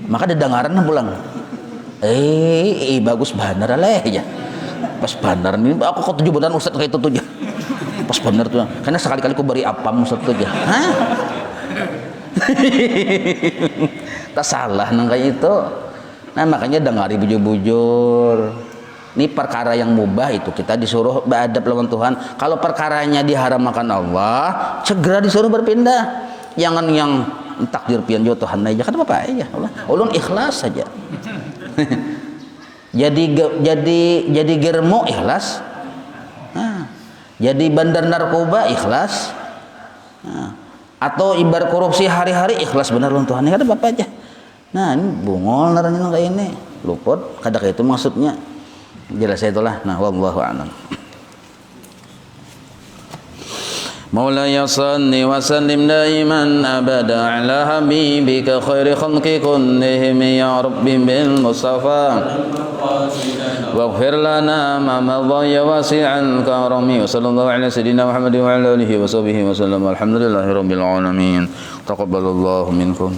Maka didengaran pulang. Bagus benar lah ya. Pas benar ini aku kok 7 bulan Ustaz kayak itu tuh. Pas benar tuh. Karena sekali-kali aku beri apam Ustaz tuh aja. Hah? Tak salah nang kayak itu. Nah, makanya dengari bujur-bujur. Ini perkara yang mubah itu kita disuruh beradab lawan Tuhan. Kalau perkaranya diharamkan Allah, segera disuruh berpindah. Jangan yang takdir pian jo Tuhan aja kan apa aja Allah. Ulun ikhlas saja. jadi germo ikhlas. Nah, jadi bandar narkoba ikhlas. Nah, atau ibarat korupsi hari-hari ikhlas benar lawan Tuhan. Kada apa aja. Nah, ini bungol naranya kayak ini. Luput kada kayak itu maksudnya. Jelas itulah. Nah, wallahu a'lam. مولاي صل وسلم دائما أبدا على حبيبك خير خلق كلهم يا رب بالمصطفى واغفر لنا ما مضى يا واسع الكرم وصلى الله على سيدنا محمد وعلى آله وصحبه وسلم والحمد لله رب العالمين تقبل الله منكم.